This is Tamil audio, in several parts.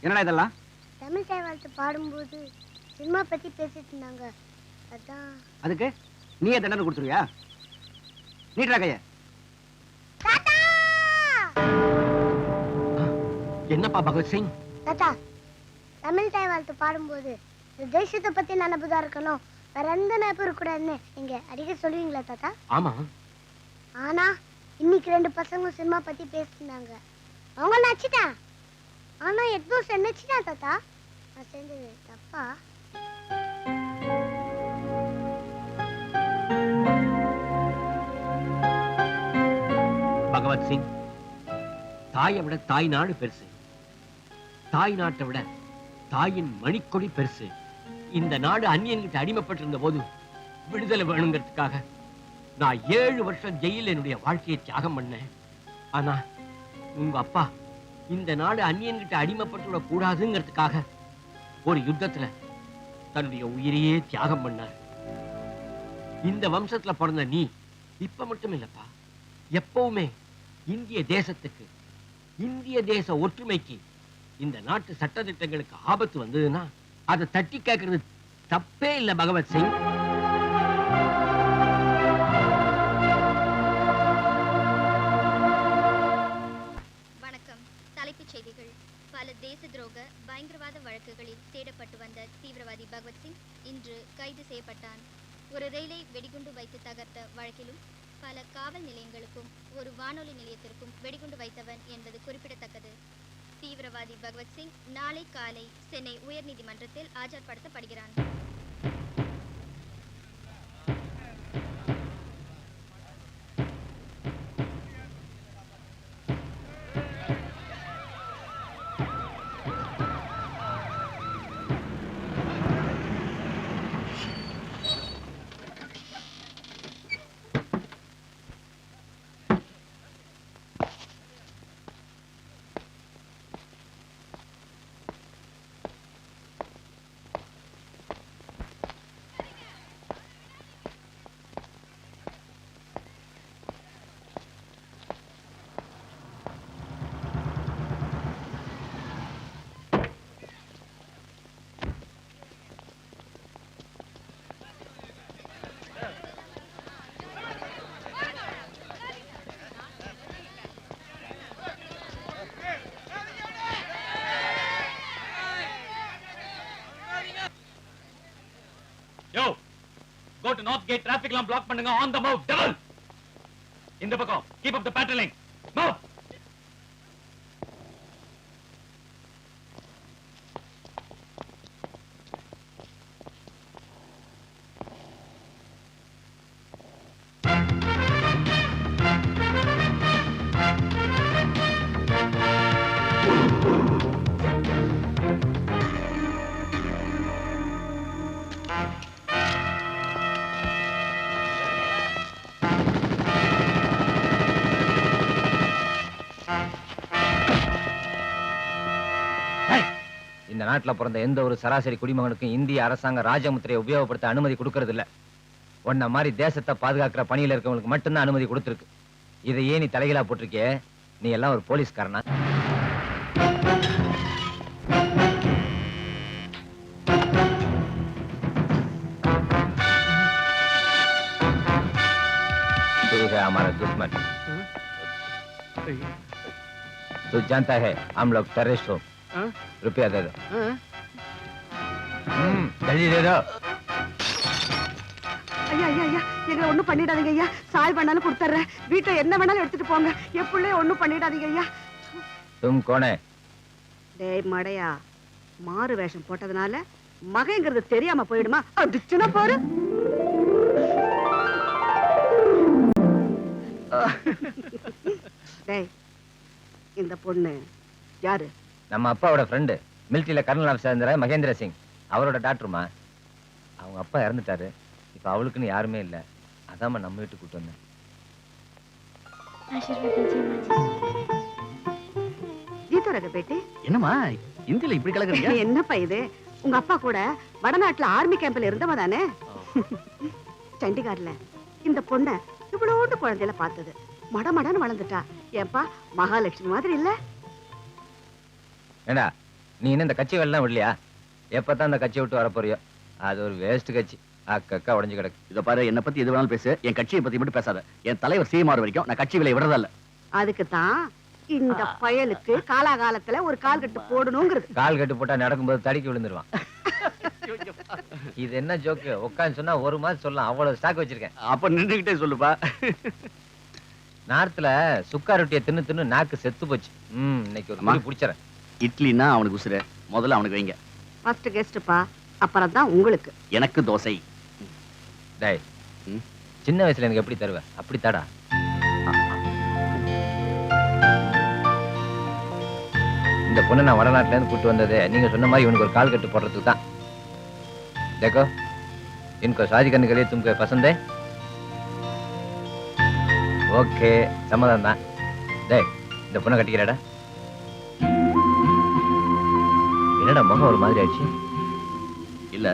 என்னடா இதெல்லாம்? தமிழ் சேவாலத்து பாடும்போது சினிமா பத்தி பேசிட்டு இருந்தாங்க. அதான். அதுக்கு நீயே தண்டனை கொடுத்துருவியா? நீட்டா கைய. என்னப்பா பகத்சிங்? தாத்தா, தமிழ் சேவாலத்து பாடும்போது தேசத்தை பத்தி நினைப்புதா இருக்கணும், வேற எந்த நினைப்பு இருக்கக்கூடாதுன்னு நீங்க அடிக்கடி சொல்லுவீங்களா தாத்தா? ஆமா. ஆனா இன்னைக்கு 2 பசங்க சினிமா பத்தி பேசினாங்க. அவங்க நச்சிட்டேன். ஆனா எதுவும் செஞ்சுட்டா தாத்தா? நான் செஞ்சது தப்பா? பகவத் சிங், தாயை விட தாய் நாடு பெருசு, தாய் நாட்டை விட தாயின் மணிக்கொடி பெருசு. இந்த நாடு அந்நியன்கிட்ட அடிமைப்பட்டிருந்த போது விடுதலை வேணுங்கிறதுக்காக நான் 7 வருஷம் ஜெயில என்னுடைய வாழ்க்கையை தியாகம் பண்ணேன். ஆனா உங்க அப்பா இந்த நாடு அந்நியன்கிட்ட அடிமைப்பட்டுவிட கூடாதுங்கிறதுக்காக ஒரு யுத்தத்துல தன்னுடைய உயிரையே தியாகம் பண்ணார். இந்த வம்சத்துல பிறந்த நீ இப்ப மட்டும் இல்லப்பா, எப்பவுமே இந்திய தேசத்துக்கு, இந்திய தேச ஒற்றுமைக்கு, இந்த நாட்டு சட்டதிட்டங்களுக்கு ஆபத்து வந்ததுன்னா அதை தட்டி கேட்கறது தப்பே இல்லை பகவத் சிங். வணக்கம். தலைப்புச் செய்திகள். பல தேச துரோக பயங்கரவாத வழக்குகளில் தேடப்பட்டு வந்த தீவிரவாதி பகவத் சிங் இன்று கைது செய்யப்பட்டான். ஒரு ரயிலை வெடிகுண்டு வைத்து தகர்த்த வழக்கிலும் பல காவல் நிலையங்களுக்கும் ஒரு வானொலி நிலையத்திற்கும் வெடிகுண்டு வைத்தவன் என்பது குறிப்பிடத்தக்கது. தீவிரவாதி பகவத் சிங் நாளை காலை சென்னை உயர்நீதிமன்றத்தில் ஆஜர்படுத்தப்படுகிறான். Yo, go to North Gate, traffic லாம் block பண்ணுங்க. On the move, double. இந்த பக்கம், keep up the patrolling. Move. இந்த நாட்டில் பிறந்த எந்த ஒரு சராசரி குடிமகனுக்கும் இந்திய அரசாங்கம் ராஜமுத்திரையை உபயோகப்படுத்த அனுமதி கொடுக்கறது இல்ல. உன்ன மாதிரி தேசத்தை பாதுகாக்கிற பணியில இருக்கவங்களுக்கு மட்டும்தான் அனுமதி கொடுத்திருக்கு. இதை ஏன் நீ தலைகீழா போட்டிருக்கே? நீ எல்லாம் ஒரு போலீஸ்காரனா? हमारा दुश्मन तू जानता है हम लोग टेररिस्ट हो. रुपया दे दो. जल्दी दे दो. ஐயா ஐயா ஐயா, எங்களை ஒண்ணும் பண்ணிடாதீங்க ஐயா. சாய் பண்ணாலும் கொடுத்துறேன். வீட்டை என்ன வேணாலும் எடுத்துட்டு போங்க. என் பிள்ளைய ஒண்ணும் பண்ணிடாதீங்க ஐயா. तुम कौन है? டேய் மடையா, மாறு வேஷம் போட்டதுனால மகைங்கிறது தெரியாம போயிடுமா? அடிச்சுனா பாரு. டேய், இந்த பொண்ணு யாரு? நம்ம அப்பாவோட ஃப்ரெண்டு, மிலிட்டரியில கர்னல் ஆஃபீஸர் இருந்தாரு மகேந்திர சிங். அவரோட டாக்டருமா. அவங்க அப்பா இறந்துட்டாரு. இப்ப அவளுக்குன்னு யாருமே இல்ல. அதாம நம்ம வீட்டுக்கு கூட்டு வந்தேன். आशीर्वाद दीजिए माँ जी। ஜீத்தோரக பேட்டி என்னம்மா இந்தியில இப்படி கலக்குறீங்க? என்னப்பா இது? உங்க அப்பா கூட வடநாட்டுல ஆர்மி கேம்ப்ல இருந்தவ தானே? சண்டிகார்ல இந்த பொண்ண இவ்வளோண்டு குழந்தையில பார்த்தது. மடமடன்னு வளர்ந்துட்டா. ஏன்பா மகாலட்சுமி மாதிரி இல்ல? ஏண்டா நீ இன்னும் இந்த கட்சி வேலைலாம் விடலையா? எப்பதான் அந்த கட்சியை விட்டு வரப்போறியோ? அது ஒரு வேஸ்ட் கட்சி, அக்கா உடஞ்சு கிடக்கு. இத பாரு, என்ன பத்தி எது வேணாலும் பேசு, என் கட்சியை பத்தி மட்டும் பேசாத. என் தலைவர் சீமாறு வரைக்கும் நான் கட்சி விலை விடுறதா இல்ல. அதுக்கு தான் இந்த பயலுக்கு காலாகாலத்துல ஒரு கால் கட்டு போடணுங்கிறது. கால் கட்டு போட்டா நடக்கும்போது தடிக்கி விழுந்துருவான். இது என்ன ஜோக்கு? உட்காந்து சொன்னா ஒரு மாசம் சொல்லலாம், அவ்வளவு ஸ்டாக் வச்சிருக்கேன். அப்ப நின்றுகிட்டே சொல்லுப்பா. நார்த்ல சுக்கா ரொட்டியை தின்னு தின்னு நாக்கு செத்து போச்சு. இன்னைக்கு ஒரு மாதிரி பிடிச்சறேன். இட்லினா அவனுக்கு உசுர, முதல்ல அவனுக்கு வைங்க. ஃபர்ஸ்ட் கெஸ்ட்ப்பா, அப்புறம் தான் உங்களுக்கு. எனக்கு தோசை. டேய், சின்ன வயசுல எனக்கு எப்படி தருவ? அப்படி தாடா. இந்த பொண்ணை நான் வடநாட்டுல இருந்து கூட்டு வந்தது நீங்க சொன்ன மாதிரி இவனுக்கு ஒரு கால் கட்டு போடுறதுக்கு தான். देखो इनको शादी करने के लिए तुमको पसंद है? ஓகே, சம்மதம் தான். டேய், இந்த பொண்ணை கட்டிக்கிறடா. என்னடா முகம் ஒரு மாதிரி ஆயிடுச்சு? இல்ல,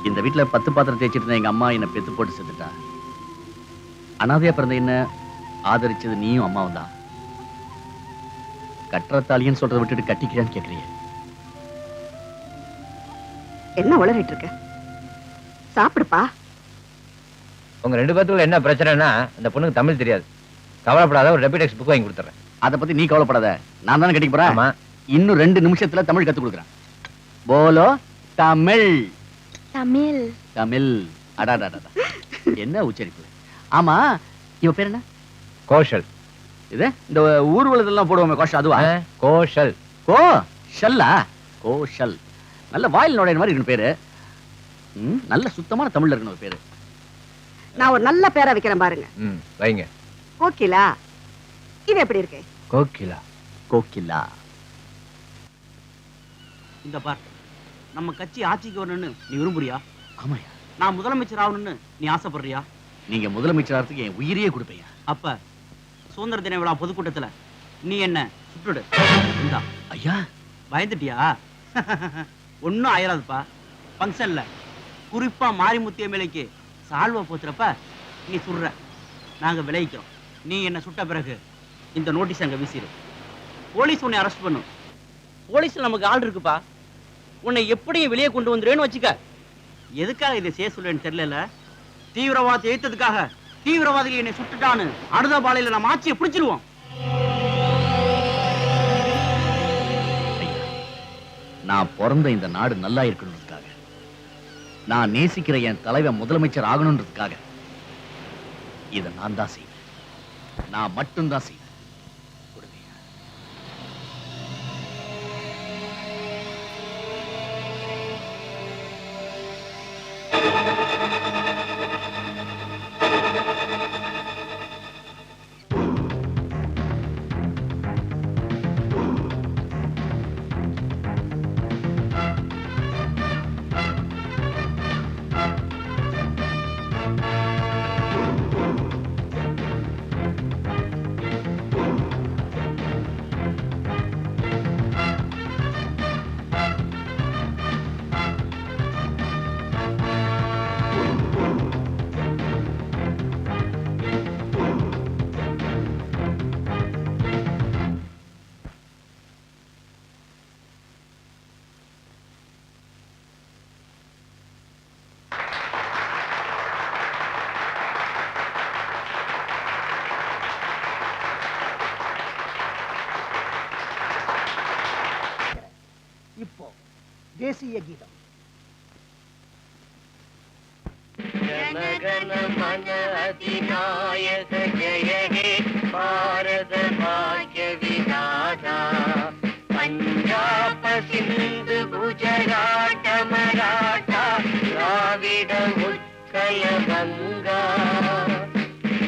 இந்த வீட்டுல 10 பாத்திரம் தேய்ச்சிட்டு இருந்த எங்க அம்மா என்ன பெத்து போட்டு செத்துட்டா. அனாதையா பிறந்த என்ன ஆதரிச்சது நீயும் அம்மாவும் தான். கற்றத்தாலின்னு சொல்றதை விட்டுட்டு கட்டிக்கிறான்னு கேக்குறீங்க. என்ன உளறிட்டு இருக்க? சாப்பிடுப்பா. உங்க ரெண்டு பேத்துக்குள்ள என்ன பிரச்சனைனா, அந்த பொண்ணுக்கு தமிழ் தெரியாது. கவலைப்படாத, ஒரு ரெபிடெக்ஸ் புக் வாங்கி கொடுத்துறேன். அதை பத்தி நீ கவலைப்படாத, நான் தானே கட்டிக்க போறேன். ஆமா, இன்னும் 2 நிமிஷத்துல தமிழ் கத்து கொடுக்குறேன். போலோ தமிழ். தமிழ் தமிழ். அடாடாடா, என்ன உச்சரிப்பு. ஆமா, இவ பேர் என்ன? கோஷல். இது இந்த ஊர்வலத்தெல்லாம் போடுவோமே கோஷல், அதுவா? கோஷல். கோஷல்லா? கோஷல். நல்ல வாயில் நுழையிற மாதிரி இருக்கு பேரு. நல்ல சுத்தமான தமிழ்ல இருக்கணும் ஒரு பேரு. நான் ஒரு நல்ல பேரை வைக்கிறேன் பாருங்க. வைங்க. கோகிலா. இது எப்படி இருக்கு? கோகிலா. கோகிலா. இந்த பார், நம்ம கட்சி ஆட்சிக்கு வரணும்னு நீ விரும்புறியா? ஆமாயா. நான் முதலமைச்சர் ஆகணும்னு நீ ஆசைப்படுறியா? நீங்க முதலமைச்சர் ஆகிறதுக்கு என் உயிரையே கொடுப்பையா. அப்ப சுதந்திர தின விழா பொதுக்கூட்டத்துல நீ என்ன சுட்டுடு. இந்தா. ஐயா, பயந்துட்டியா? ஒன்னும் ஆயிராதுப்பா. ஃபங்க்ஷன்ல குறிப்பா மாரிமுத்திய மேலைக்கு சால்வா போத்துறப்ப நீ சுடுற, நாங்க விளைவிக்கிறோம். நீ என்ன சுட்ட பிறகு இந்த நோட்டீஸ் அங்க வீசிடு. போலீஸ் உன்னை அரெஸ்ட் பண்ணும். போலீஸ்ல நமக்கு ஆள் இருக்குப்பா. உன்னை எப்படியும் வெளியே கொண்டு வந்துருவேன்னு வச்சுக்க. எதுக்காக இதை செய்ய சொல்லுன்னு தெரியல. தீவிரவாதத்தை எதிர்த்ததுக்காக தீவிரவாதிகள் என்னை சுட்டுட்டான்னு அடுத்த பாலையில நம்ம ஆட்சியை பிடிச்சிருவோம். நான் பிறந்த இந்த நாடு நல்லா இருக்கணுன்றதுக்காக, நான் நேசிக்கிற என் தலைவன் முதலமைச்சர் ஆகணுன்றதுக்காக இதை நான் தான் செய்வேன். நான் மட்டும்தான் செய்வேன். இப்போ தேசிய கீதம். ஜனகண மன அதிநாயக ஜய ஹே பாரத பாக்ய விதாதா பஞ்சாப சிந்து குஜராட்ட மராட்டா திராவிட உட்கல கங்கா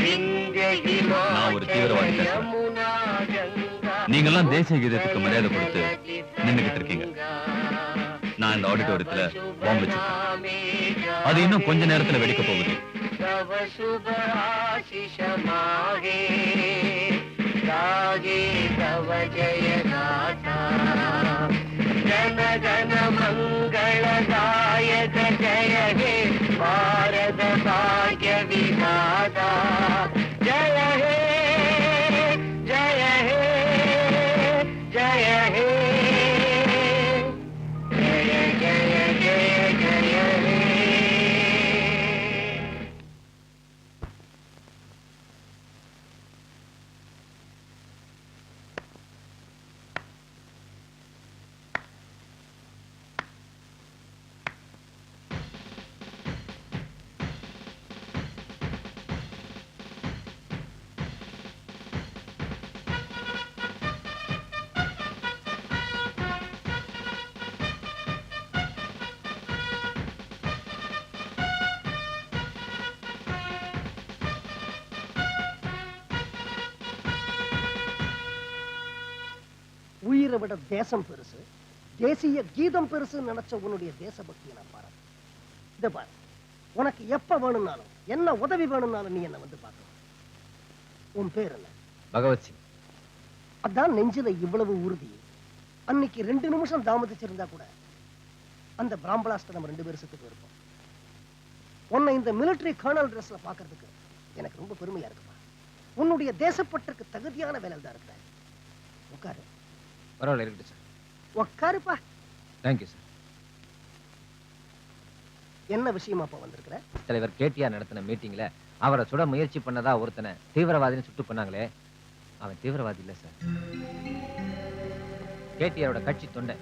விந்திய ஹிமாச்சல யமுனா கங்கா. நீங்கெல்லாம் தேசிய கீதத்துக்கு மரியாதை கொடுத்து நின்னுகிட்டு இருக்கீங்க. நான் இந்த ஆடிட்டோரியத்துல பாம்பு வச்சிருக்கேன். அது இன்னும் கொஞ்ச நேரத்துல வெடிக்க போகுது. तव शुभ आशीष मागे गाहे तव जय गाथा जन गण मंगलदायक जय हे भारत भाग्य विधाता जय हे जय हे जय हे जय जय जय जय हे உயிரை விட தேசம் பெருசு, தேசிய கீதம் பெருசு நினைச்ச உன்னுடைய தேசபக்தியை நான் பாராட்டு. இதை பாரு, உனக்கு எப்ப வேணும்னாலும் என்ன உதவி வேணும்னாலும் நீ என்ன வந்து பார்க்கலாம். உன் பேர் என்ன? பகவத் சிங். அதான் நெஞ்சில இவ்வளவு உறுதி. அன்னைக்கு 2 நிமிஷம் தாமதிச்சிருந்தா கூட அந்த பிராம்பலாஸ்ட நம்ம 2 பேரும் செத்து போயிருப்போம். உன்னை இந்த மிலிட்டரி கர்னல் ட்ரெஸ்ல பாக்குறதுக்கு எனக்கு ரொம்ப பெருமையா இருக்குப்பா. உன்னுடைய தேசப்பற்றுக்கு தகுதியான வேலை தான் இருக்கிற. உட்காரு. பரவாயில்ல, இருக்கட்டும் சார். உட்காருப்பா. Thank you sir. என்ன விஷயமாப்பா வந்திருக்கிற? தலைவர் கேடிஆர் நடத்தின மீட்டிங்ல அவரை சுட முயற்சி பண்ணதா ஒருத்தனை தீவிரவாதின்னு சுட்டு பண்ணாங்களே, அவன் தீவிரவாதி இல்ல சார். கேடிஆரோட கட்சி தொண்டை.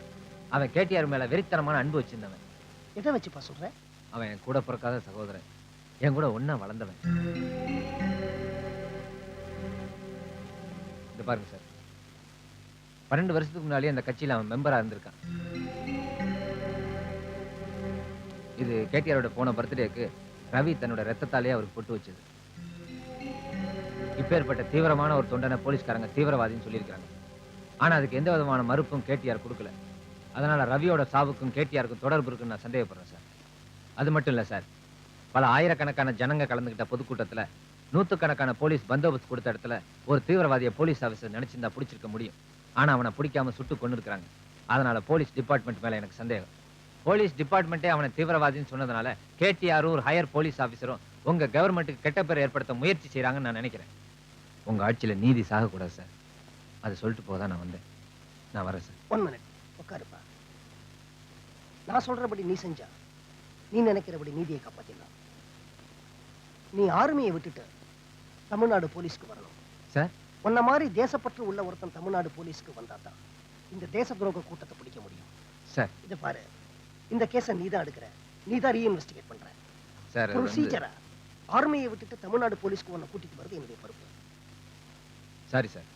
அவன் கேடிஆர் மேல வெறித்தனமான அன்பு வச்சிருந்தவன். எதை வச்சுப்பா சொல்ற? அவன் என் கூட பிறக்காத சகோதரன், என் கூட ஒண்ணா வளர்ந்தவன். இது பாருங்க சார், 12 வருஷத்துக்கு முன்னாலே அந்த கட்சியில அவன் மெம்பரா இருந்திருக்கான். இது கேடிஆரோட போன பர்த்டேக்கு ரவி தன்னோட ரத்தத்தாலே அவருக்கு பொட்டு வச்சது. இப்பேற்பட்ட தீவிரமான ஒரு தொண்டனை போலீஸ்காரங்க தீவிரவாதின்னு சொல்லியிருக்காங்க. ஆனா அதுக்கு எந்த விதமான மறுப்பும் கேடிஆர் கொடுக்கல. அதனால ரவியோட சாவுக்கும் கேடிஆருக்கும் தொடர்பு இருக்குன்னு நான் சந்தேகப்படுறேன் சார். அது மட்டும் இல்ல சார், பல ஆயிரக்கணக்கான ஜனங்க கலந்துகிட்ட பொதுக்கூட்டத்துல நூத்துக்கணக்கான போலீஸ் பந்தோபஸ்து கொடுத்த இடத்துல ஒரு தீவிரவாதியை போலீஸ் ஆபீசர் நினைச்சிருந்தா பிடிச்சிருக்க முடியும். ஆனா அவனை பிடிக்காம சுட்டு கொண்டு இருக்காங்க. அதனால போலீஸ் டிபார்ட்மெண்ட் மேல எனக்கு சந்தேகம். போலீஸ் டிபார்ட்மெண்ட்டே அவனை தீவிரவாதின்னு சொன்னதுனால கேடிஆரும் ஒரு ஹையர் போலீஸ் ஆபீசரும் உங்க கவர்மெண்ட்டுக்கு கெட்ட பேர் ஏற்படுத்த முயற்சி செய்யறாங்கன்னு நான் நினைக்கிறேன். உங்க ஆட்சியில நீதி சாகக்கூடாது சார். அதை சொல்லிட்டு போதான் நான் வந்தேன். நான் வரேன் சார். 1 மினிட் உட்காருப்பா. நான் சொல்றபடி நீ செஞ்சா நீ நினைக்கிறபடி நீதியை காப்பாத்திடலாம். நீ ஆர்மியை விட்டுட்டு தமிழ்நாடு போலீஸ்க்கு வரணும் சார். உன்ன மாதிரி தேசப்பற்று உள்ள ஒருத்தன் தமிழ்நாடு போலீஸ்க்கு வந்தாதான் இந்த தேச துரோக கூட்டத்தை பிடிக்க முடியும் சார். இதை பாரு, இந்த கேஸை நீதான் எடுக்கிற, நீதான் ரீஇன்வெஸ்டிகேட் பண்ற சார். ப்ரொசீஜரா ஆர்மியை விட்டுட்டு தமிழ்நாடு போலீஸ்க்கு உன்னை கூட்டிட்டு வருது என்னுடைய பொறுப்பு. சாரி சார்,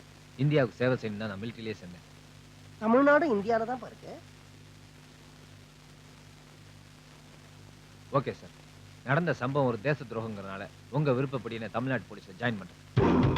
இந்தியாவுக்கு சேவை செய்யணும் தான் நான் மிலிட்டரியிலே சேர்ந்தேன். தமிழ்நாடு இந்தியாவில தான் இருக்கு. ஓகே சார், நடந்த சம்பவம் ஒரு தேச துரோகங்கிறதுனால உங்க விருப்பப்படி நான் தமிழ்நாடு போலீஸ்ல ஜாயின் பண்றேன்.